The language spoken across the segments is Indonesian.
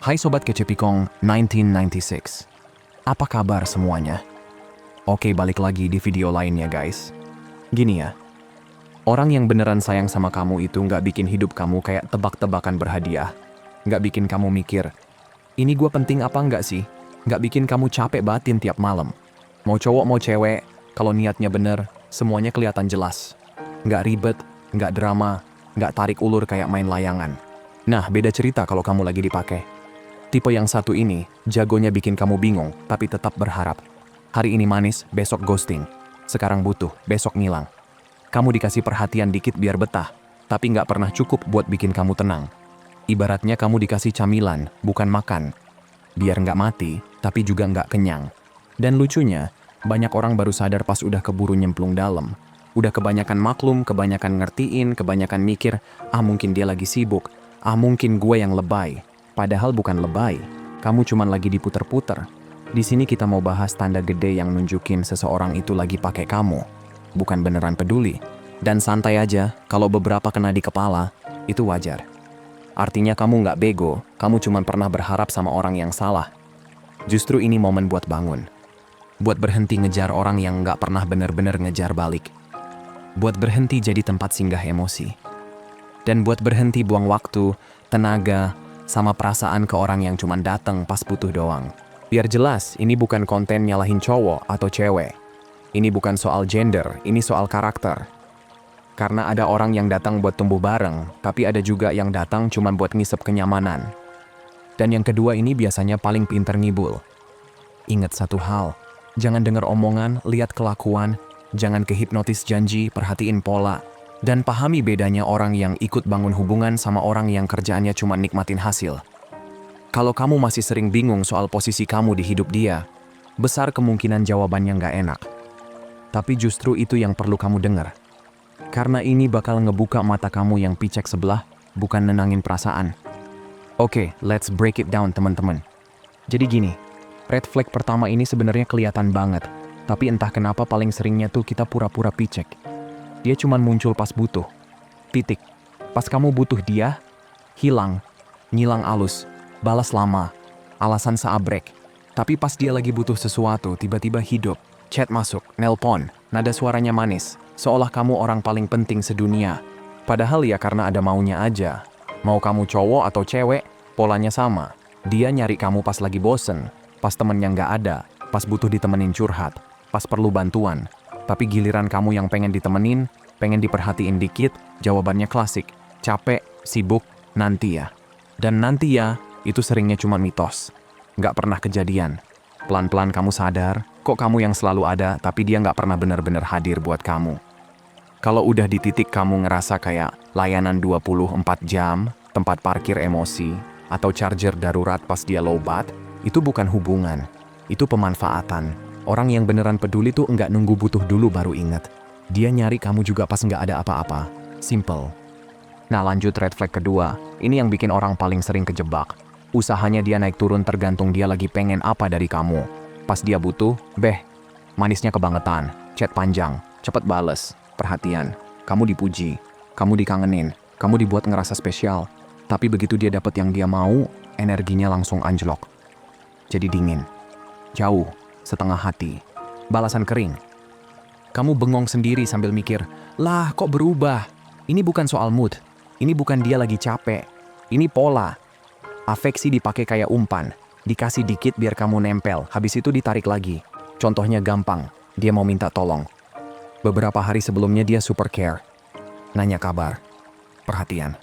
Hai Sobat Kecepikong 1996. Apa kabar semuanya? Oke, balik lagi di video lainnya guys. Gini ya, orang yang beneran sayang sama kamu itu nggak bikin hidup kamu kayak tebak-tebakan berhadiah. Nggak bikin kamu mikir, ini gue penting apa nggak sih? Nggak bikin kamu capek batin tiap malam. Mau cowok mau cewek, kalau niatnya bener, semuanya kelihatan jelas. Nggak ribet, nggak drama, nggak tarik ulur kayak main layangan. Nah, beda cerita kalau kamu lagi dipakai. Tipe yang satu ini, jagonya bikin kamu bingung, tapi tetap berharap. Hari ini manis, besok ghosting. Sekarang butuh, besok ngilang. Kamu dikasih perhatian dikit biar betah, tapi nggak pernah cukup buat bikin kamu tenang. Ibaratnya kamu dikasih camilan, bukan makan. Biar nggak mati, tapi juga nggak kenyang. Dan lucunya, banyak orang baru sadar pas udah keburu nyemplung dalam. Udah kebanyakan maklum, kebanyakan ngertiin, kebanyakan mikir, mungkin dia lagi sibuk, mungkin gue yang lebay. Padahal bukan lebay, kamu cuman lagi diputer-puter. Di sini kita mau bahas tanda gede yang nunjukin seseorang itu lagi pakai kamu, bukan beneran peduli. Dan santai aja, kalau beberapa kena di kepala, itu wajar. Artinya kamu nggak bego, kamu cuman pernah berharap sama orang yang salah. Justru ini momen buat bangun. Buat berhenti ngejar orang yang nggak pernah bener-bener ngejar balik. Buat berhenti jadi tempat singgah emosi. Dan buat berhenti buang waktu, tenaga, sama perasaan ke orang yang cuma datang pas butuh doang. Biar jelas, ini bukan konten nyalahin cowok atau cewek. Ini bukan soal gender, ini soal karakter. Karena ada orang yang datang buat tumbuh bareng, tapi ada juga yang datang cuma buat ngisep kenyamanan. Dan yang kedua ini biasanya paling pinter ngibul. Ingat satu hal, jangan dengar omongan, lihat kelakuan, jangan kehipnotis janji, perhatiin pola. Dan pahami bedanya orang yang ikut bangun hubungan sama orang yang kerjaannya cuma nikmatin hasil. Kalau kamu masih sering bingung soal posisi kamu di hidup dia, besar kemungkinan jawabannya nggak enak. Tapi justru itu yang perlu kamu dengar. Karena ini bakal ngebuka mata kamu yang picek sebelah, bukan nenangin perasaan. Oke, let's break it down teman-teman. Jadi gini, red flag pertama ini sebenarnya kelihatan banget, tapi entah kenapa paling seringnya tuh kita pura-pura picek. Dia cuman muncul pas butuh. Titik. Pas kamu butuh dia, hilang. Ngilang alus. Balas lama. Alasan seabrek. Tapi pas dia lagi butuh sesuatu, tiba-tiba hidup. Chat masuk, nelpon, nada suaranya manis. Seolah kamu orang paling penting sedunia. Padahal ya karena ada maunya aja. Mau kamu cowok atau cewek, polanya sama. Dia nyari kamu pas lagi bosen. Pas temennya nggak ada. Pas butuh ditemenin curhat. Pas perlu bantuan. Tapi giliran kamu yang pengen ditemenin, pengen diperhatiin dikit, jawabannya klasik. Capek, sibuk, nanti ya. Dan nanti ya, itu seringnya cuma mitos. Nggak pernah kejadian. Pelan-pelan kamu sadar, kok kamu yang selalu ada, tapi dia nggak pernah benar-benar hadir buat kamu. Kalau udah di titik kamu ngerasa kayak layanan 24 jam, tempat parkir emosi, atau charger darurat pas dia lowbat, itu bukan hubungan. Itu pemanfaatan. Orang yang beneran peduli tuh nggak nunggu butuh dulu baru inget. Dia nyari kamu juga pas nggak ada apa-apa. Simple. Nah lanjut red flag kedua. Ini yang bikin orang paling sering kejebak. Usahanya dia naik turun tergantung dia lagi pengen apa dari kamu. Pas dia butuh, manisnya kebangetan. Chat panjang, cepet bales, perhatian. Kamu dipuji, kamu dikangenin, kamu dibuat ngerasa spesial. Tapi begitu dia dapet yang dia mau, energinya langsung anjlok. Jadi dingin. Jauh. Setengah hati. Balasan kering. Kamu bengong sendiri sambil mikir, lah kok berubah? Ini bukan soal mood. Ini bukan dia lagi capek. Ini pola. Afeksi dipakai kayak umpan. Dikasih dikit biar kamu nempel, habis itu ditarik lagi. Contohnya gampang, dia mau minta tolong. Beberapa hari sebelumnya dia super care. Nanya kabar. Perhatian.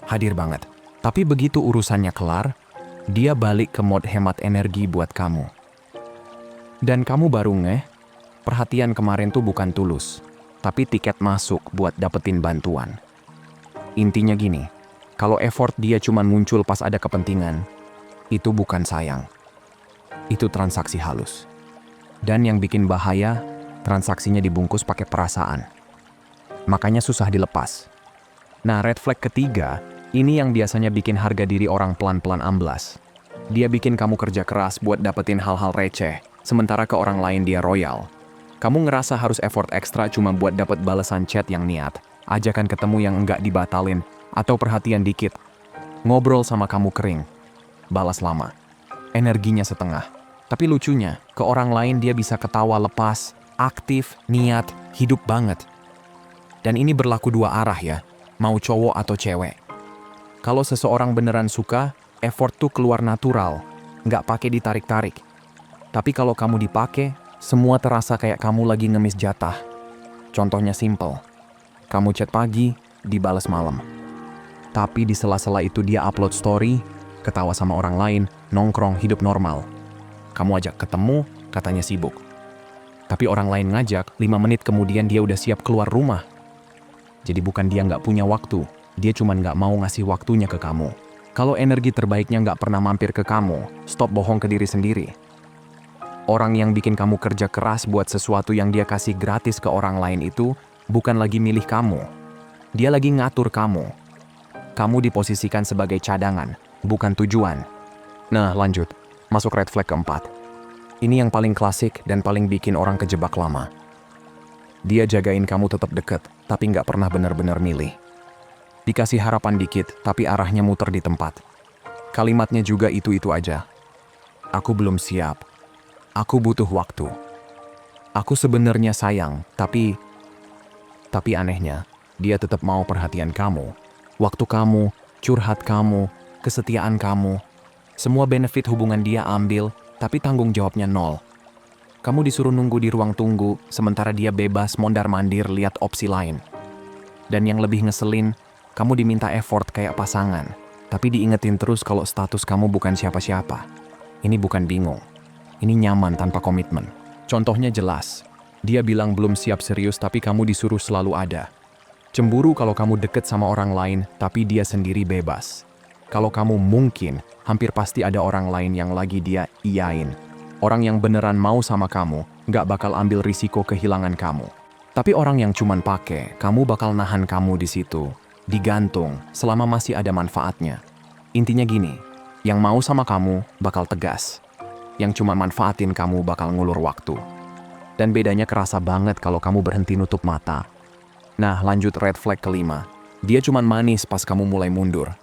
Hadir banget. Tapi begitu urusannya kelar, dia balik ke mode hemat energi buat kamu. Dan kamu baru perhatian kemarin tuh bukan tulus, tapi tiket masuk buat dapetin bantuan. Intinya gini, kalau effort dia cuma muncul pas ada kepentingan, itu bukan sayang. Itu transaksi halus. Dan yang bikin bahaya, transaksinya dibungkus pakai perasaan. Makanya susah dilepas. Nah, red flag ketiga, ini yang biasanya bikin harga diri orang pelan-pelan amblas. Dia bikin kamu kerja keras buat dapetin hal-hal receh, sementara ke orang lain dia royal. Kamu ngerasa harus effort ekstra cuma buat dapat balasan chat yang niat, ajakan ketemu yang enggak dibatalin, atau perhatian dikit. Ngobrol sama kamu kering. balas lama. Energinya setengah. Tapi lucunya, ke orang lain dia bisa ketawa lepas, aktif, niat, hidup banget. Dan ini berlaku dua arah ya, mau cowok atau cewek. Kalau seseorang beneran suka, effort tuh keluar natural, nggak pakai ditarik-tarik. Tapi kalau kamu dipakai, semua terasa kayak kamu lagi ngemis jatah. Contohnya simple, kamu chat pagi, dibalas malam. Tapi di sela-sela itu dia upload story, ketawa sama orang lain, nongkrong, hidup normal. Kamu ajak ketemu, katanya sibuk. Tapi orang lain ngajak, 5 menit kemudian dia udah siap keluar rumah. Jadi bukan dia nggak punya waktu, dia cuma nggak mau ngasih waktunya ke kamu. Kalau energi terbaiknya nggak pernah mampir ke kamu, stop bohong ke diri sendiri. Orang yang bikin kamu kerja keras buat sesuatu yang dia kasih gratis ke orang lain itu bukan lagi milih kamu. Dia lagi ngatur kamu. Kamu diposisikan sebagai cadangan, bukan tujuan. Nah, lanjut. Masuk red flag keempat. Ini yang paling klasik dan paling bikin orang kejebak lama. Dia jagain kamu tetap deket, tapi nggak pernah benar-benar milih. Dikasih harapan dikit, tapi arahnya muter di tempat. Kalimatnya juga itu-itu aja. Aku belum siap. Aku butuh waktu. Aku sebenarnya sayang, tapi anehnya, dia tetap mau perhatian kamu. Waktu kamu, curhat kamu, kesetiaan kamu. Semua benefit hubungan dia ambil, tapi tanggung jawabnya nol. Kamu disuruh nunggu di ruang tunggu, sementara dia bebas mondar-mandir lihat opsi lain. Dan yang lebih ngeselin, kamu diminta effort kayak pasangan, tapi diingetin terus kalau status kamu bukan siapa-siapa. Ini bukan bingung, ini nyaman tanpa komitmen. Contohnya jelas, dia bilang belum siap serius tapi kamu disuruh selalu ada. Cemburu kalau kamu deket sama orang lain, tapi dia sendiri bebas. Kalau kamu mungkin, hampir pasti ada orang lain yang lagi dia iyain. Orang yang beneran mau sama kamu, nggak bakal ambil risiko kehilangan kamu. Tapi orang yang cuman pakai, kamu bakal nahan kamu di situ. Digantung, selama masih ada manfaatnya. Intinya gini, yang mau sama kamu bakal tegas. Yang cuma manfaatin kamu bakal ngulur waktu. Dan bedanya kerasa banget kalau kamu berhenti nutup mata. Nah, lanjut red flag kelima. Dia cuman manis pas kamu mulai mundur.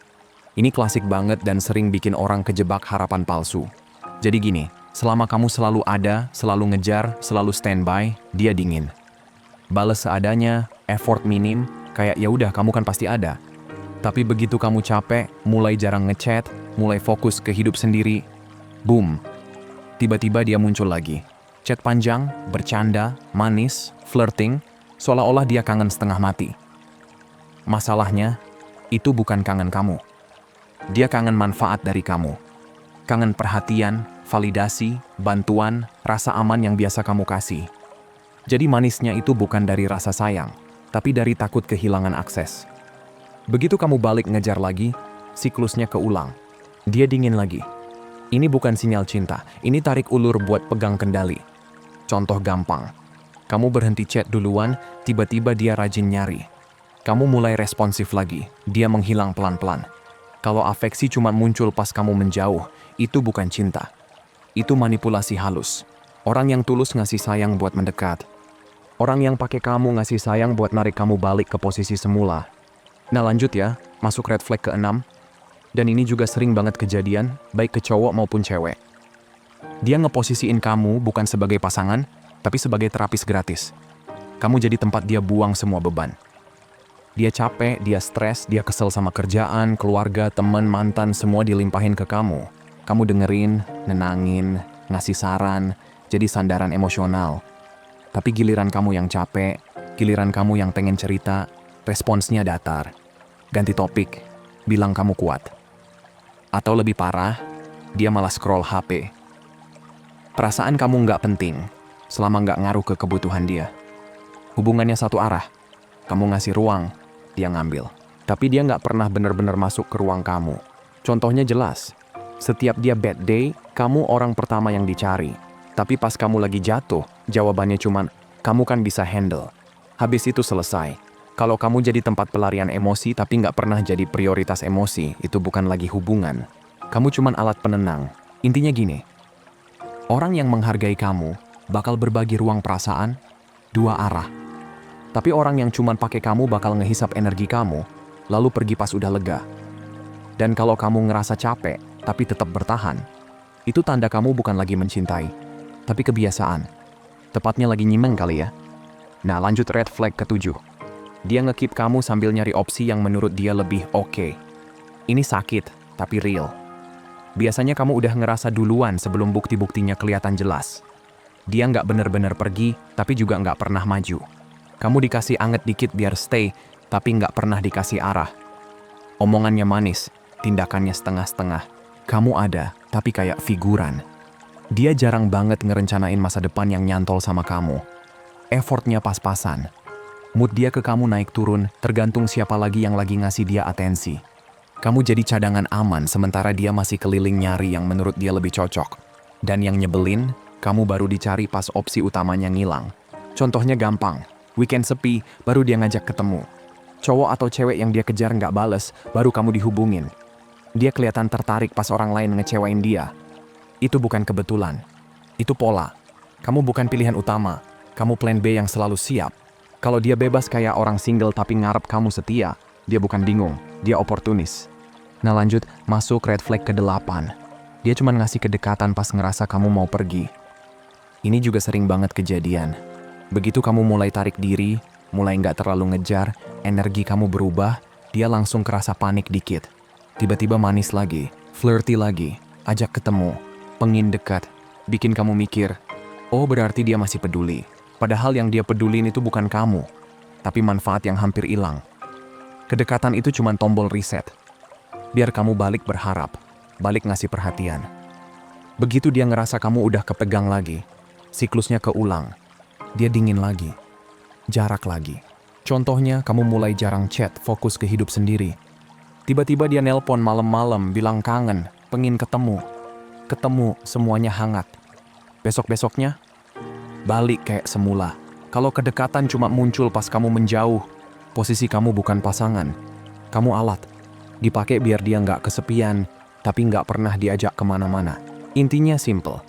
Ini klasik banget dan sering bikin orang kejebak harapan palsu. Jadi gini, selama kamu selalu ada, selalu ngejar, selalu standby, dia dingin. Bales seadanya, effort minim, kayak ya udah kamu kan pasti ada. Tapi begitu kamu capek, mulai jarang ngechat, mulai fokus ke hidup sendiri, boom. Tiba-tiba dia muncul lagi. Chat panjang, bercanda, manis, flirting, seolah-olah dia kangen setengah mati. Masalahnya, itu bukan kangen kamu. Dia kangen manfaat dari kamu. Kangen perhatian, validasi, bantuan, rasa aman yang biasa kamu kasih. Jadi manisnya itu bukan dari rasa sayang, tapi dari takut kehilangan akses. Begitu kamu balik ngejar lagi, siklusnya keulang. Dia dingin lagi. Ini bukan sinyal cinta, ini tarik ulur buat pegang kendali. Contoh gampang. Kamu berhenti chat duluan, tiba-tiba dia rajin nyari. Kamu mulai responsif lagi, dia menghilang pelan-pelan. Kalau afeksi cuma muncul pas kamu menjauh, itu bukan cinta. Itu manipulasi halus. Orang yang tulus ngasih sayang buat mendekat. Orang yang pakai kamu ngasih sayang buat narik kamu balik ke posisi semula. Nah lanjut ya, masuk red flag ke-6. Dan ini juga sering banget kejadian, baik ke cowok maupun cewek. Dia ngeposisiin kamu bukan sebagai pasangan, tapi sebagai terapis gratis. Kamu jadi tempat dia buang semua beban. Dia capek, dia stres, dia kesel sama kerjaan, keluarga, teman, mantan, semua dilimpahin ke kamu. Kamu dengerin, nenangin, ngasih saran, jadi sandaran emosional. Tapi giliran kamu yang capek, giliran kamu yang pengen cerita, responsnya datar. Ganti topik, bilang kamu kuat. Atau lebih parah, dia malah scroll HP. Perasaan kamu nggak penting, selama nggak ngaruh ke kebutuhan dia. Hubungannya satu arah, kamu ngasih ruang, dia ngambil. Tapi dia nggak pernah benar-benar masuk ke ruang kamu. Contohnya jelas, setiap dia bad day, kamu orang pertama yang dicari. Tapi pas kamu lagi jatuh, jawabannya cuman, kamu kan bisa handle. Habis itu selesai. Kalau kamu jadi tempat pelarian emosi tapi nggak pernah jadi prioritas emosi, itu bukan lagi hubungan. Kamu cuman alat penenang. Intinya gini, orang yang menghargai kamu bakal berbagi ruang perasaan dua arah. Tapi orang yang cuman pakai kamu bakal ngehisap energi kamu, lalu pergi pas udah lega. Dan kalau kamu ngerasa capek, tapi tetap bertahan. Itu tanda kamu bukan lagi mencintai, tapi kebiasaan. Tepatnya lagi nyimeng kali ya. Nah, lanjut red flag ke-7. Dia nge-keep kamu sambil nyari opsi yang menurut dia lebih oke. Ini sakit, tapi real. Biasanya kamu udah ngerasa duluan sebelum bukti-buktinya kelihatan jelas. Dia nggak bener-bener pergi, tapi juga nggak pernah maju. Kamu dikasih anget dikit biar stay, tapi nggak pernah dikasih arah. Omongannya manis, tindakannya setengah-setengah. Kamu ada, tapi kayak figuran. Dia jarang banget ngerencanain masa depan yang nyantol sama kamu. Effortnya pas-pasan. Mood dia ke kamu naik turun, tergantung siapa lagi yang lagi ngasih dia atensi. Kamu jadi cadangan aman sementara dia masih keliling nyari yang menurut dia lebih cocok. Dan yang nyebelin, kamu baru dicari pas opsi utamanya ngilang. Contohnya gampang, weekend sepi, baru dia ngajak ketemu. Cowok atau cewek yang dia kejar nggak bales, baru kamu dihubungin. Dia kelihatan tertarik pas orang lain ngecewain dia. Itu bukan kebetulan. Itu pola. Kamu bukan pilihan utama. Kamu plan B yang selalu siap. Kalau dia bebas kayak orang single tapi ngarep kamu setia, dia bukan bingung, dia oportunis. Nah lanjut, masuk red flag ke-8. Dia cuma ngasih kedekatan pas ngerasa kamu mau pergi. Ini juga sering banget kejadian. Begitu kamu mulai tarik diri, mulai nggak terlalu ngejar, energi kamu berubah, dia langsung kerasa panik dikit. Tiba-tiba manis lagi, flirty lagi, ajak ketemu, pengin dekat, bikin kamu mikir, oh berarti dia masih peduli. Padahal yang dia pedulin itu bukan kamu, tapi manfaat yang hampir hilang. Kedekatan itu cuma tombol reset. Biar kamu balik berharap, balik ngasih perhatian. Begitu dia ngerasa kamu udah kepegang lagi, siklusnya keulang. Dia dingin lagi, jarak lagi. Contohnya, kamu mulai jarang chat, fokus ke hidup sendiri. Tiba-tiba dia nelpon malam-malam, bilang kangen, pengin ketemu. Ketemu, semuanya hangat. Besok-besoknya, balik kayak semula. Kalau kedekatan cuma muncul pas kamu menjauh, posisi kamu bukan pasangan. Kamu alat. Dipakai biar dia nggak kesepian, tapi nggak pernah diajak kemana-mana. Intinya simple.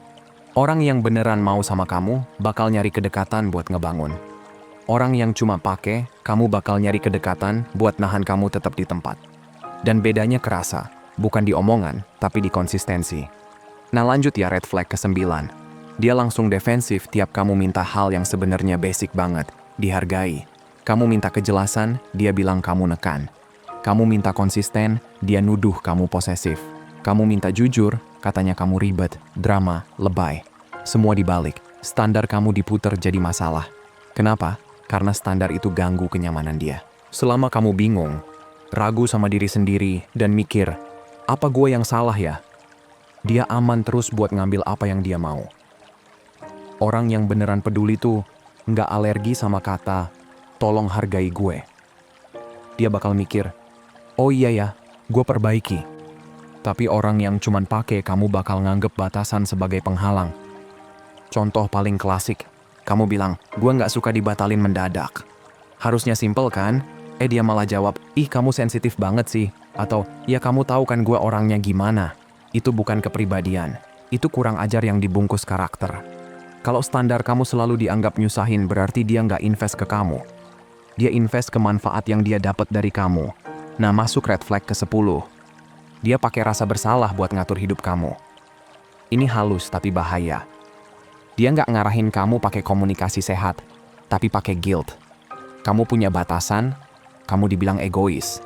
Orang yang beneran mau sama kamu, bakal nyari kedekatan buat ngebangun. Orang yang cuma pakai, kamu bakal nyari kedekatan buat nahan kamu tetap di tempat. Dan bedanya kerasa, bukan di omongan, tapi di konsistensi. Nah lanjut ya red flag ke-9. Dia langsung defensif tiap kamu minta hal yang sebenarnya basic banget, dihargai. Kamu minta kejelasan, dia bilang kamu nekan. Kamu minta konsisten, dia nuduh kamu posesif. Kamu minta jujur, katanya kamu ribet, drama, lebay. Semua dibalik, standar kamu diputer jadi masalah. Kenapa? Karena standar itu ganggu kenyamanan dia. Selama kamu bingung, ragu sama diri sendiri, dan mikir, apa gue yang salah ya? Dia aman terus buat ngambil apa yang dia mau. Orang yang beneran peduli tuh nggak alergi sama kata, tolong hargai gue. Dia bakal mikir, oh iya ya, gue perbaiki. Tapi orang yang cuman pakai kamu bakal nganggep batasan sebagai penghalang. Contoh paling klasik, kamu bilang, gue nggak suka dibatalin mendadak. Harusnya simple kan? Dia malah jawab, ih kamu sensitif banget sih. Atau, ya kamu tahu kan gue orangnya gimana. Itu bukan kepribadian. Itu kurang ajar yang dibungkus karakter. Kalau standar kamu selalu dianggap nyusahin, berarti dia nggak invest ke kamu. Dia invest ke manfaat yang dia dapat dari kamu. Nah, masuk red flag ke-10. Dia pakai rasa bersalah buat ngatur hidup kamu. Ini halus tapi bahaya. Dia nggak ngarahin kamu pakai komunikasi sehat, tapi pakai guilt. Kamu punya batasan, kamu dibilang egois.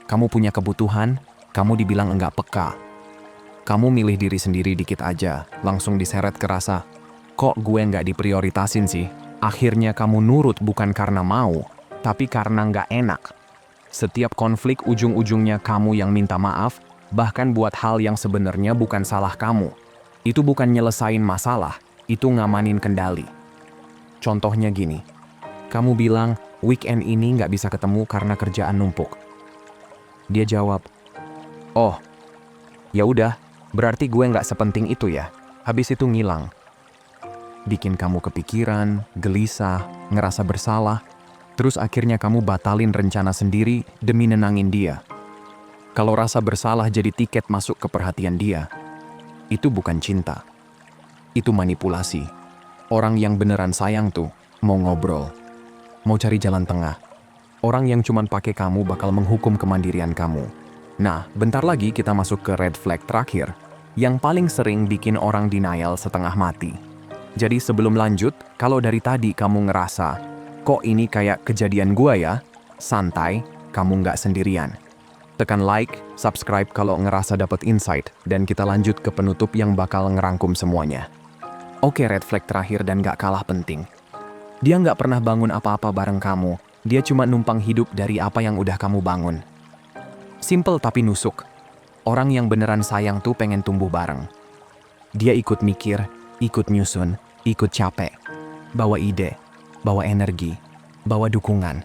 Kamu punya kebutuhan, kamu dibilang enggak peka. Kamu milih diri sendiri dikit aja, langsung diseret ke rasa, kok gue nggak diprioritasin sih? Akhirnya kamu nurut bukan karena mau, tapi karena nggak enak. Setiap konflik ujung-ujungnya kamu yang minta maaf, bahkan buat hal yang sebenarnya bukan salah kamu. Itu bukan nyelesain masalah, itu ngamanin kendali. Contohnya gini, kamu bilang, weekend ini nggak bisa ketemu karena kerjaan numpuk. Dia jawab, oh, ya udah, berarti gue nggak sepenting itu ya. Habis itu ngilang. Bikin kamu kepikiran, gelisah, ngerasa bersalah, terus akhirnya kamu batalin rencana sendiri demi nenangin dia. Kalau rasa bersalah jadi tiket masuk ke perhatian dia, itu bukan cinta. Itu manipulasi. Orang yang beneran sayang tuh mau ngobrol, mau cari jalan tengah. Orang yang cuman pakai kamu bakal menghukum kemandirian kamu. Nah, bentar lagi kita masuk ke red flag terakhir, yang paling sering bikin orang denial setengah mati. Jadi sebelum lanjut, kalau dari tadi kamu ngerasa, kok ini kayak kejadian gua ya? Santai, kamu nggak sendirian. Tekan like, subscribe kalau ngerasa dapet insight, dan kita lanjut ke penutup yang bakal ngerangkum semuanya. Oke, red flag terakhir dan gak kalah penting. Dia nggak pernah bangun apa-apa bareng kamu, dia cuma numpang hidup dari apa yang udah kamu bangun. Simple tapi nusuk. Orang yang beneran sayang tuh pengen tumbuh bareng. Dia ikut mikir, ikut nyusun, ikut capek. Bawa ide, bawa energi, bawa dukungan.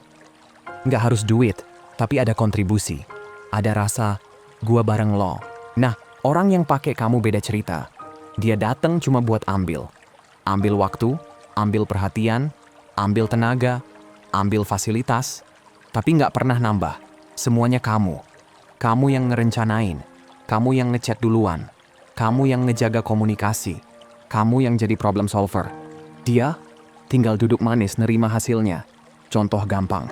Nggak harus duit, tapi ada kontribusi. Ada rasa, gua bareng lo. Nah, orang yang pakai kamu beda cerita. Dia datang cuma buat ambil. Ambil waktu, ambil perhatian, ambil tenaga, ambil fasilitas. Tapi nggak pernah nambah. Semuanya kamu. Kamu yang ngerencanain. Kamu yang ngechat duluan. Kamu yang ngejaga komunikasi. Kamu yang jadi problem solver. Dia tinggal duduk manis nerima hasilnya. Contoh gampang.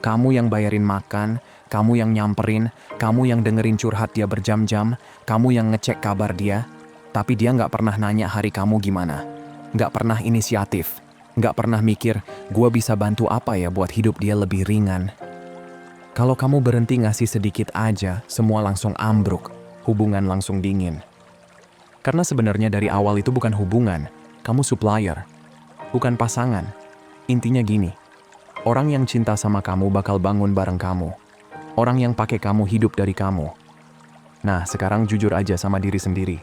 Kamu yang bayarin makan, kamu yang nyamperin, kamu yang dengerin curhat dia berjam-jam, kamu yang ngecek kabar dia, tapi dia nggak pernah nanya hari kamu gimana. Nggak pernah inisiatif. Nggak pernah mikir, gua bisa bantu apa ya buat hidup dia lebih ringan. Kalau kamu berhenti ngasih sedikit aja, semua langsung ambruk, hubungan langsung dingin. Karena sebenarnya dari awal itu bukan hubungan, kamu supplier, bukan pasangan. Intinya gini, orang yang cinta sama kamu bakal bangun bareng kamu. Orang yang pakai kamu hidup dari kamu. Nah, sekarang jujur aja sama diri sendiri.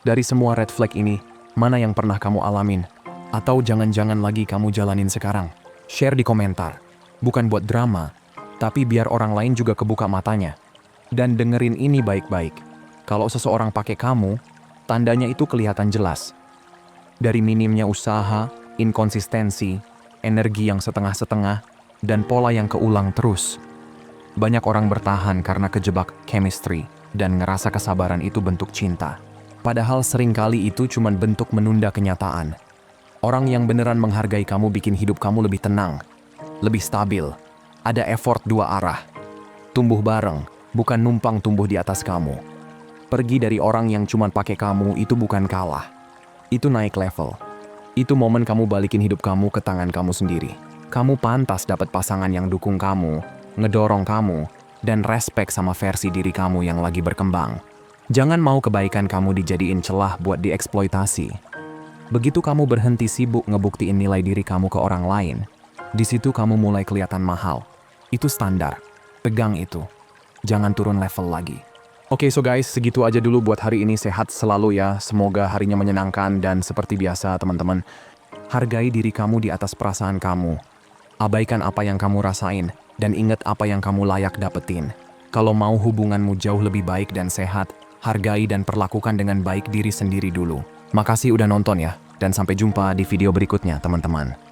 Dari semua red flag ini, mana yang pernah kamu alamin? Atau jangan-jangan lagi kamu jalanin sekarang? Share di komentar. Bukan buat drama, tapi biar orang lain juga kebuka matanya. Dan dengerin ini baik-baik. Kalau seseorang pakai kamu, tandanya itu kelihatan jelas. Dari minimnya usaha, inkonsistensi, energi yang setengah-setengah, dan pola yang keulang terus. Banyak orang bertahan karena kejebak chemistry dan ngerasa kesabaran itu bentuk cinta. Padahal seringkali itu cuma bentuk menunda kenyataan. Orang yang beneran menghargai kamu bikin hidup kamu lebih tenang, lebih stabil. Ada effort dua arah. Tumbuh bareng, bukan numpang tumbuh di atas kamu. Pergi dari orang yang cuma pakai kamu itu bukan kalah. Itu naik level. Itu momen kamu balikin hidup kamu ke tangan kamu sendiri. Kamu pantas dapat pasangan yang dukung kamu, ngedorong kamu, dan respect sama versi diri kamu yang lagi berkembang. Jangan mau kebaikan kamu dijadiin celah buat dieksploitasi. Begitu kamu berhenti sibuk ngebuktiin nilai diri kamu ke orang lain, di situ kamu mulai kelihatan mahal. Itu standar. Pegang itu. Jangan turun level lagi. Oke, so guys, segitu aja dulu buat hari ini. Sehat selalu ya. Semoga harinya menyenangkan dan seperti biasa teman-teman, hargai diri kamu di atas perasaan kamu. Abaikan apa yang kamu rasain dan ingat apa yang kamu layak dapetin. Kalau mau hubunganmu jauh lebih baik dan sehat, hargai dan perlakukan dengan baik diri sendiri dulu. Makasih udah nonton ya, dan sampai jumpa di video berikutnya teman-teman.